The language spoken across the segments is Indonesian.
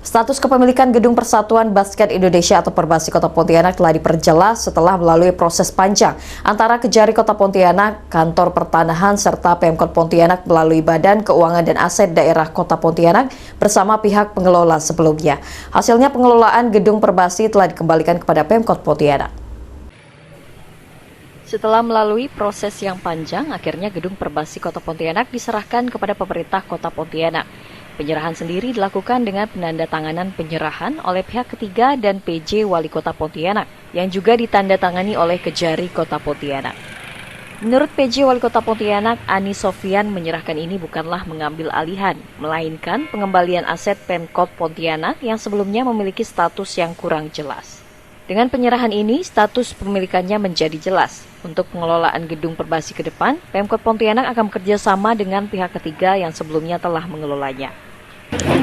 Status kepemilikan Gedung Persatuan Basket Indonesia atau Perbasi Kota Pontianak telah diperjelas setelah melalui proses panjang antara Kejari Kota Pontianak, Kantor Pertanahan, serta Pemkot Pontianak melalui Badan Keuangan dan Aset Daerah Kota Pontianak bersama pihak pengelola sebelumnya. Hasilnya pengelolaan Gedung Perbasi telah dikembalikan kepada Pemkot Pontianak. Setelah melalui proses yang panjang, akhirnya Gedung Perbasi Kota Pontianak diserahkan kepada pemerintah Kota Pontianak. Penyerahan sendiri dilakukan dengan penandatanganan penyerahan oleh pihak ketiga dan PJ Wali Kota Pontianak, yang juga ditandatangani oleh Kejari Kota Pontianak. Menurut PJ Wali Kota Pontianak, Ani Sofian, menyerahkan ini bukanlah mengambil alihan, melainkan pengembalian aset Pemkot Pontianak yang sebelumnya memiliki status yang kurang jelas. Dengan penyerahan ini, status pemilikannya menjadi jelas. Untuk pengelolaan Gedung Perbasi ke depan, Pemkot Pontianak akan bekerja sama dengan pihak ketiga yang sebelumnya telah mengelolanya.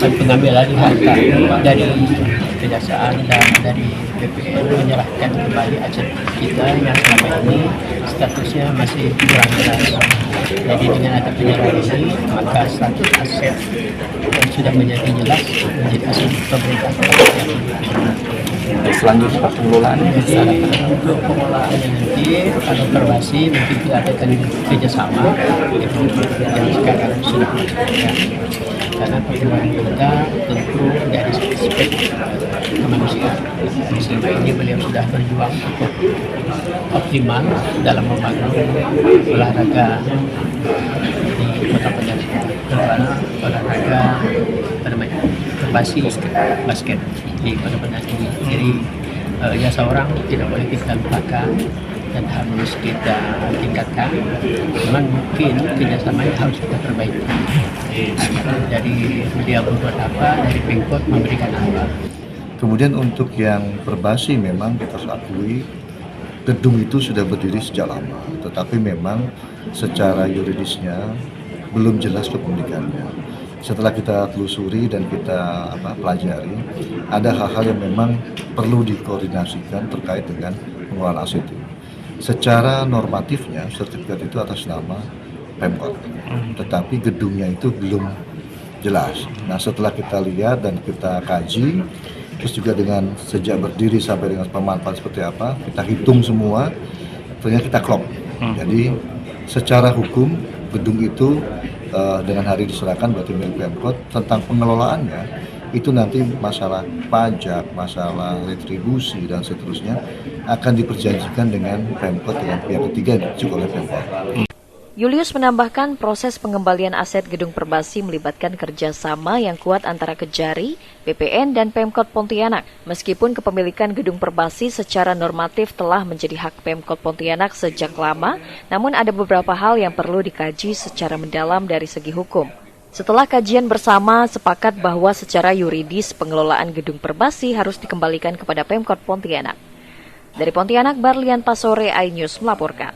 Pengambilan harta dari Kejaksaan dan dari BPN menyerahkan kembali aset kita yang selama ini statusnya masih kurang jelas. Jadi dengan ada penyerahan ini, maka status aset yang sudah menjadi jelas menjadi aset pemerintah. Selanjutnya pengelolaannya untuk pengelolaannya nanti kalau Perbasi mungkin kita adakan kerjasama yang sekarang sudah ada. Karena perkembangan kita tentu dari aspek kemanusiaan. Sehingga ini beliau sudah berjuang cukup optimal dalam membangun olahraga di Kota Pontianak, terutama olahraga Perbasi basket di Kota Pontianak ini. Jadi jasa orang tidak boleh kita lupakan dan harus kita tingkatkan. Memang mungkin kerjasamanya harus kita perbaiki. Dari media berbuat apa, dari Pemkot memberikan apa. Kemudian untuk yang Perbasi memang kita akui gedung itu sudah berdiri sejak lama, tetapi memang secara yuridisnya belum jelas kepemilikannya. Setelah kita telusuri dan kita pelajari, ada hal-hal yang memang perlu dikoordinasikan terkait dengan pengelolaan aset itu. Secara normatifnya sertifikat itu atas nama Pemkot, tetapi gedungnya itu belum jelas. Nah, setelah kita lihat dan kita kaji, terus juga dengan sejak berdiri sampai dengan pemanfaatan seperti apa, kita hitung semua, ternyata kita klop. Jadi secara hukum gedung itu dengan hari diserahkan berarti milik Pemkot. Tentang pengelolaannya itu nanti masalah pajak, masalah retribusi dan seterusnya akan diperjanjikan dengan Pemkot dengan pihak ketiga yang ditunjuk oleh Pemkot. Julius menambahkan proses pengembalian aset Gedung Perbasi melibatkan kerjasama yang kuat antara Kejari, BPN, dan Pemkot Pontianak. Meskipun kepemilikan Gedung Perbasi secara normatif telah menjadi hak Pemkot Pontianak sejak lama, namun ada beberapa hal yang perlu dikaji secara mendalam dari segi hukum. Setelah kajian bersama, sepakat bahwa secara yuridis pengelolaan Gedung Perbasi harus dikembalikan kepada Pemkot Pontianak. Dari Pontianak, Barlian Pasore, iNews melaporkan.